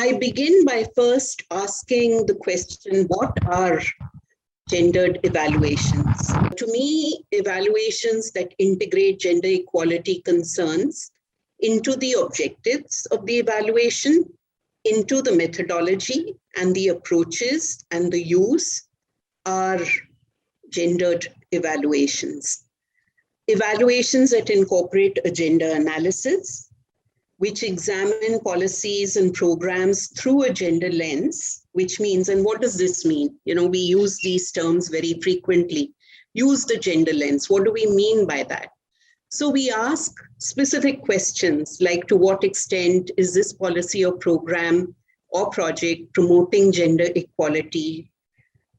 I begin by first asking the question, what are gendered evaluations? To me, evaluations that integrate gender equality concerns into the objectives of the evaluation, into the methodology and the approaches and the use are gendered evaluations. Evaluations that incorporate a gender analysis, which examine policies and programs through a gender lens, which means, and what does this mean? We use these terms very frequently. Use the gender lens. What do we mean by that? So we ask specific questions like, to what extent is this policy or program or project promoting gender equality?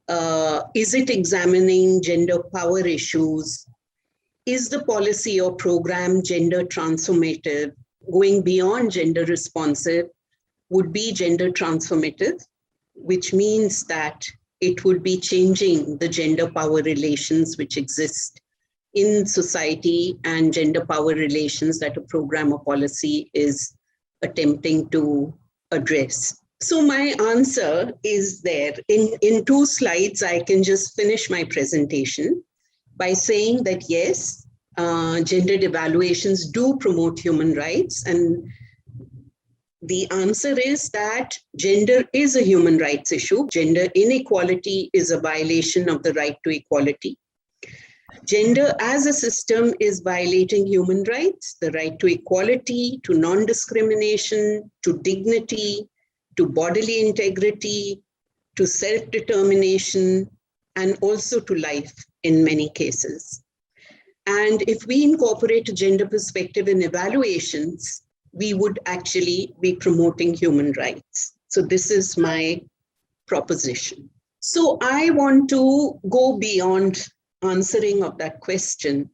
Is it examining gender power issues? Is the policy or program gender transformative? Going beyond gender responsive would be gender transformative, which means that it would be changing the gender power relations which exist in society and gender power relations that a program or policy is attempting to address. So my answer is there. In 2 slides, I can just finish my presentation by saying that yes, gendered evaluations do promote human rights. And the answer is that gender is a human rights issue. Gender inequality is a violation of the right to equality. Gender as a system is violating human rights, the right to equality, to non-discrimination, to dignity, to bodily integrity, to self-determination, and also to life in many cases. And if we incorporate a gender perspective in evaluations, we would actually be promoting human rights. So this is my proposition. So I want to go beyond answering of that question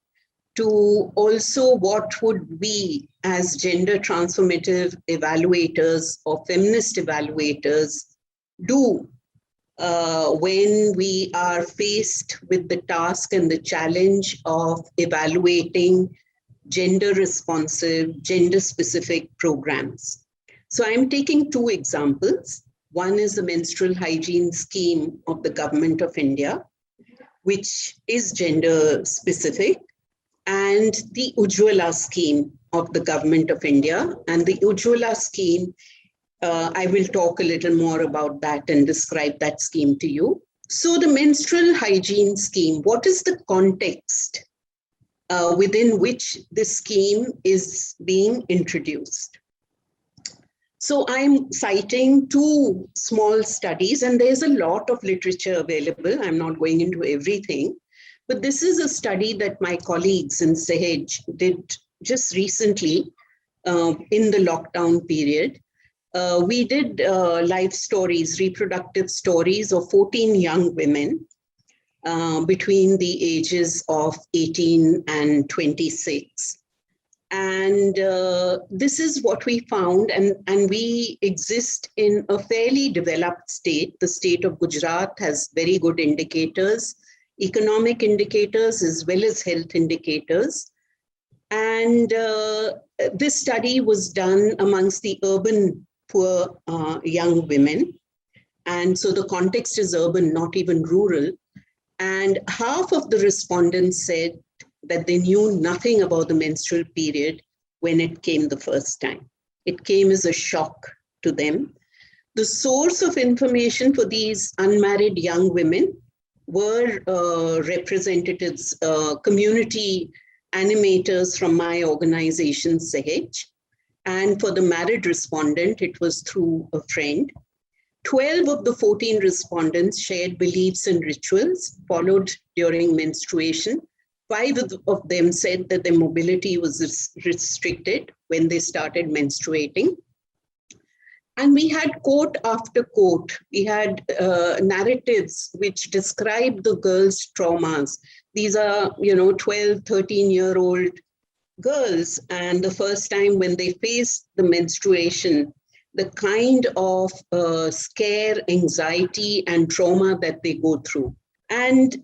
to also what would we as gender transformative evaluators or feminist evaluators do when we are faced with the task and the challenge of evaluating gender responsive, gender specific programs. So I'm taking 2 examples. One is the menstrual hygiene scheme of the Government of India, which is gender specific, and the Ujjwala scheme of the Government of India. And the Ujjwala scheme, I will talk a little more about that and describe that scheme to you. So the menstrual hygiene scheme, what is the context within which this scheme is being introduced? So I'm citing 2 small studies, and there's a lot of literature available. I'm not going into everything, but this is a study that my colleagues in SAHAJ did just recently in the lockdown period. We did life stories, reproductive stories of 14 young women between the ages of 18 and 26. And this is what we found, and we exist in a fairly developed state. The state of Gujarat has very good indicators, economic indicators as well as health indicators. And this study was done amongst the urban poor young women. And so the context is urban, not even rural. And half of the respondents said that they knew nothing about the menstrual period when it came the first time. It came as a shock to them. The source of information for these unmarried young women were representatives, community animators from my organization, SAHAJ. And for the married respondent, it was through a friend. 12 of the 14 respondents shared beliefs and rituals followed during menstruation. 5 of them said that their mobility was restricted when they started menstruating. And we had quote after quote. We had narratives which described the girls' traumas. These are, 12, 13-year-old girls. And the first time when they faced the menstruation, the kind of scare, anxiety, and trauma that they go through. And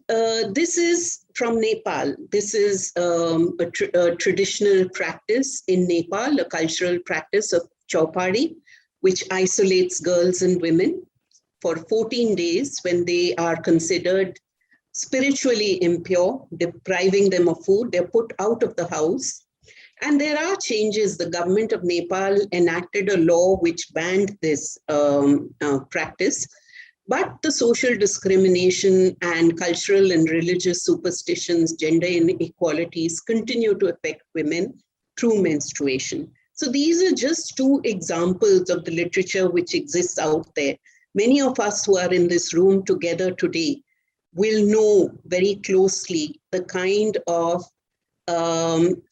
this is from Nepal. This is a traditional practice in Nepal, a cultural practice of Chaupadi, which isolates girls and women for 14 days when they are considered spiritually impure, depriving them of food. They're put out of the house. And there are changes. The government of Nepal enacted a law which banned this practice. But the social discrimination and cultural and religious superstitions, gender inequalities continue to affect women through menstruation. So these are just two examples of the literature which exists out there. Many of us who are in this room together today will know very closely the kind of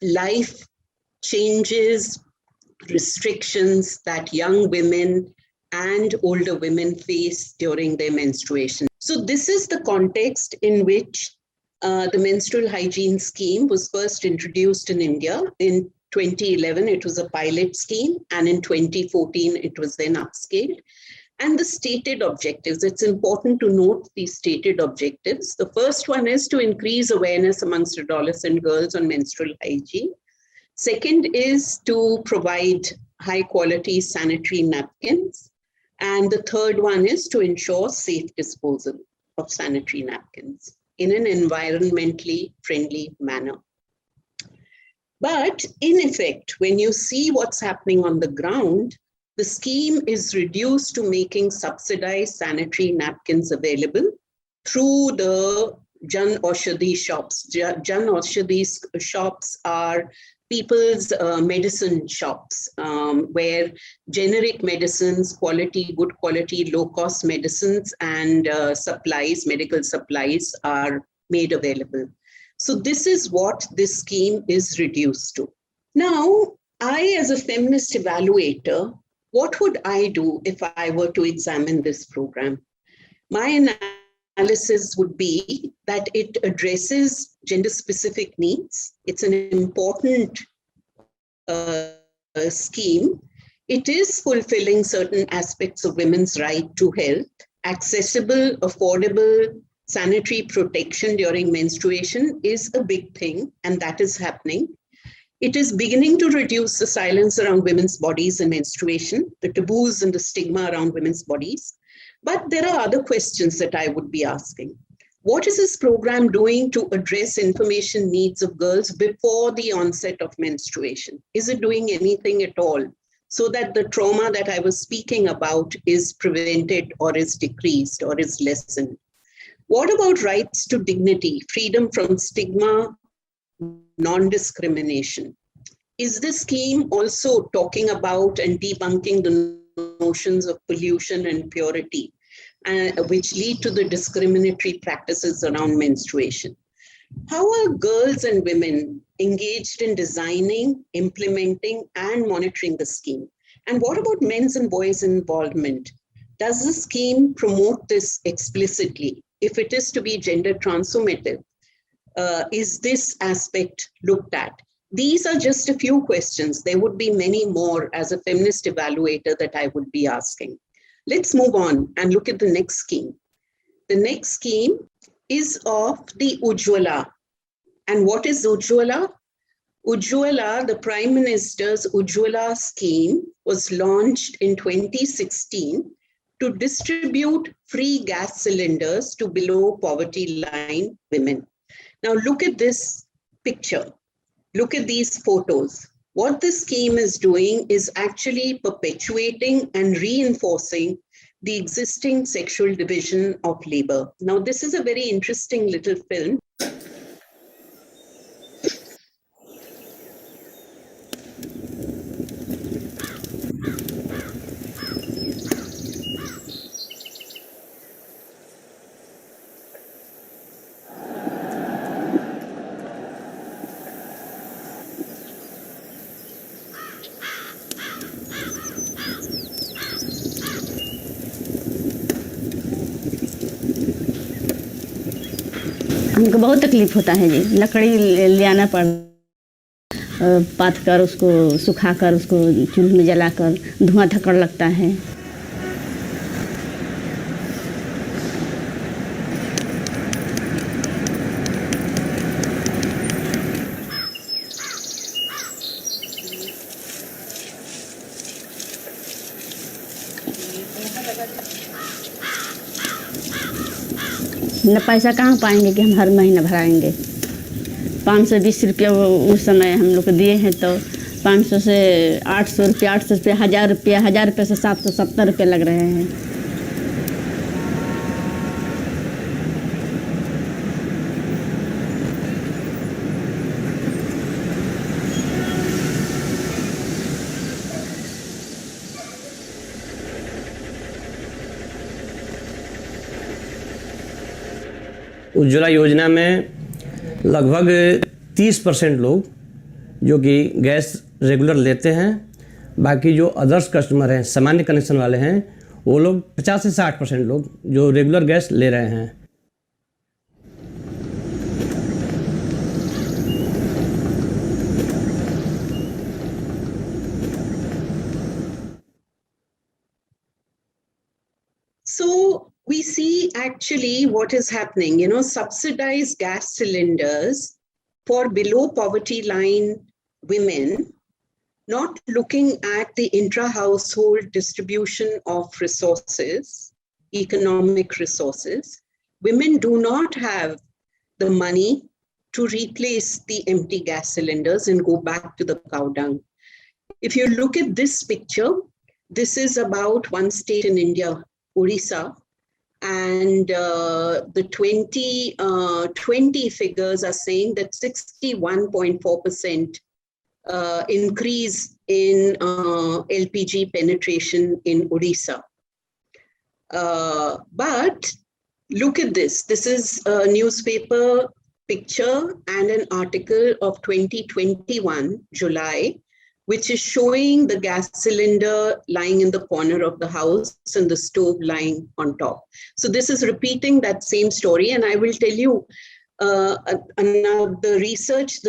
life changes, restrictions that young women and older women face during their menstruation. So this is the context in which the menstrual hygiene scheme was first introduced in India. In 2011, it was a pilot scheme, and in 2014, it was then upscaled. And the stated objectives, it's important to note the stated objectives. The first one is to increase awareness amongst adolescent girls on menstrual hygiene. Second is to provide high quality sanitary napkins. And the third one is to ensure safe disposal of sanitary napkins in an environmentally friendly manner. But in effect, when you see what's happening on the ground, the scheme is reduced to making subsidized sanitary napkins available through the Jan Aushadhi shops. Jan Aushadhi shops are people's medicine shops where generic medicines, good quality, low-cost medicines and supplies, medical supplies are made available. So this is what this scheme is reduced to. Now, I, as a feminist evaluator, what would I do if I were to examine this program? My analysis would be that it addresses gender-specific needs. It's an important scheme. It is fulfilling certain aspects of women's right to health, accessible, affordable sanitary protection during menstruation is a big thing, and that is happening. It is beginning to reduce the silence around women's bodies and menstruation, the taboos and the stigma around women's bodies. But there are other questions that I would be asking. What is this program doing to address information needs of girls before the onset of menstruation? Is it doing anything at all so that the trauma that I was speaking about is prevented or is decreased or is lessened? What about rights to dignity, freedom from stigma, non-discrimination? Is this scheme also talking about and debunking the notions of pollution and purity, which lead to the discriminatory practices around menstruation? How are girls and women engaged in designing, implementing, and monitoring the scheme? And what about men's and boys' involvement? Does the scheme promote this explicitly? If it is to be gender transformative, is this aspect looked at? These are just a few questions. There would be many more as a feminist evaluator that I would be asking. Let's move on and look at the next scheme. The next scheme is of the Ujjwala. And what is Ujjwala? Ujjwala, the Prime Minister's Ujjwala scheme, was launched in 2016 to distribute free gas cylinders to below poverty line women. Now look at this picture. Look at these photos. What this scheme is doing is actually perpetuating and reinforcing the existing sexual division of labor. Now this is a very interesting little film. हमको बहुत तकलीफ होता है जी, लकड़ी ले आना path कर उसको सुखाकर उसको चूल्हे में जलाकर धुआं धक्कड़ लगता है। न पैसा कहाँ पाएंगे कि हम हर महीना भराएंगे। 520 रुपया उस समय हम लोग को दिए हैं, तो 500 से 800 रुपया, 800 रुपया, 1000 रुपया, 1000 रुपये से 770 रुपये लग रहे हैं। उज्ज्वला योजना में लगभग 30% लोग जो कि गैस रेगुलर लेते हैं, बाकी जो अदर्स कस्टमर हैं, सामान्य कनेक्शन वाले हैं, वो लोग 50 से 60% लोग जो रेगुलर गैस ले रहे हैं। So we see actually what is happening, subsidized gas cylinders for below poverty line women, not looking at the intra-household distribution of resources, economic resources. Women do not have the money to replace the empty gas cylinders and go back to the cow dung. If you look at this picture, this is about one state in India, Orissa, and the 2020 figures are saying that 61.4% increase in LPG penetration in Orissa. But look at this. This is a newspaper picture and an article of 2021, July, which is showing the gas cylinder lying in the corner of the house and the stove lying on top. So this is repeating that same story. And I will tell you the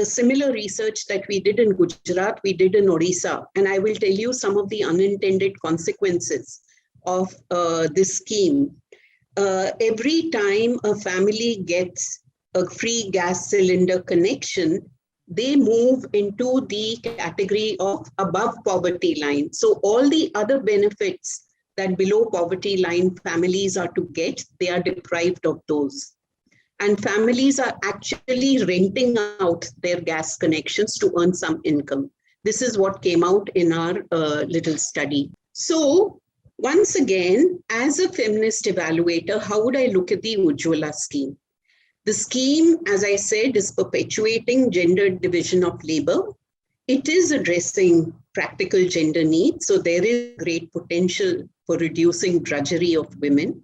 similar research that we did in Gujarat, we did in Orissa. And I will tell you some of the unintended consequences of this scheme. Every time a family gets a free gas cylinder connection, they move into the category of above poverty line. So all the other benefits that below poverty line families are to get, they are deprived of those. And families are actually renting out their gas connections to earn some income. This is what came out in our little study. So once again, as a feminist evaluator, how would I look at the Ujjwala scheme? The scheme, as I said, is perpetuating gender division of labor. It is addressing practical gender needs. So there is great potential for reducing drudgery of women.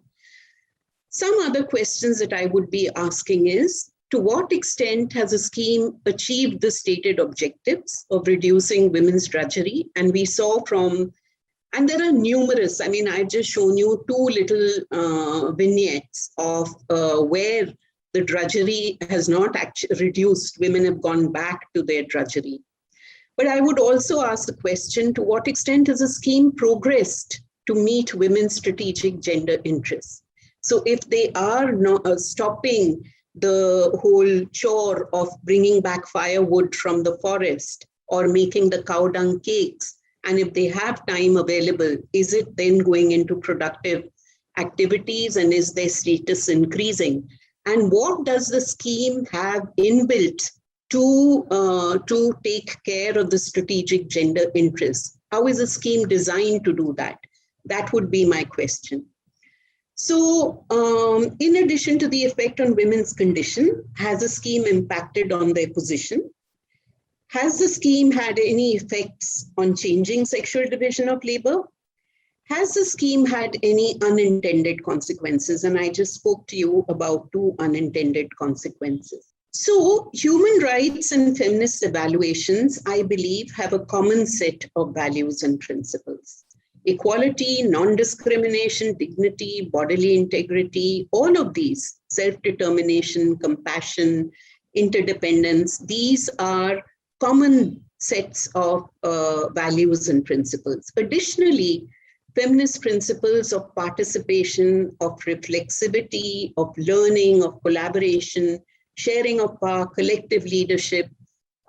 Some other questions that I would be asking is, to what extent has a scheme achieved the stated objectives of reducing women's drudgery? And we saw and there are numerous, I've just shown you two little vignettes of where the drudgery has not actually reduced. Women have gone back to their drudgery. But I would also ask the question, to what extent has the scheme progressed to meet women's strategic gender interests? So if they are not stopping the whole chore of bringing back firewood from the forest or making the cow dung cakes, and if they have time available, is it then going into productive activities, and is their status increasing? And what does the scheme have inbuilt to take care of the strategic gender interests? How is the scheme designed to do that? That would be my question. So in addition to the effect on women's condition, has the scheme impacted on their position? Has the scheme had any effects on changing sexual division of labor? Has the scheme had any unintended consequences? And I just spoke to you about two unintended consequences. So human rights and feminist evaluations, I believe, have a common set of values and principles. Equality, non-discrimination, dignity, bodily integrity, all of these, self-determination, compassion, interdependence, these are common sets of values and principles. Additionally, feminist principles of participation, of reflexivity, of learning, of collaboration, sharing of power, collective leadership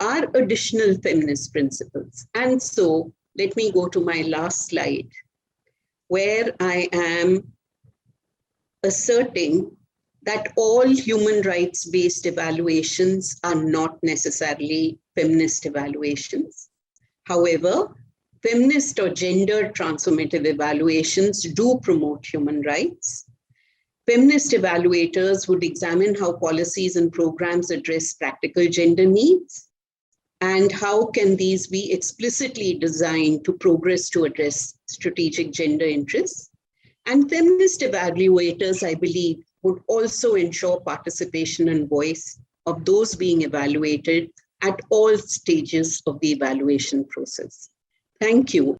are additional feminist principles. And so let me go to my last slide, where I am asserting that all human rights-based evaluations are not necessarily feminist evaluations. However, feminist or gender transformative evaluations do promote human rights. Feminist evaluators would examine how policies and programs address practical gender needs and how can these be explicitly designed to progress to address strategic gender interests. And feminist evaluators, I believe, would also ensure participation and voice of those being evaluated at all stages of the evaluation process. Thank you.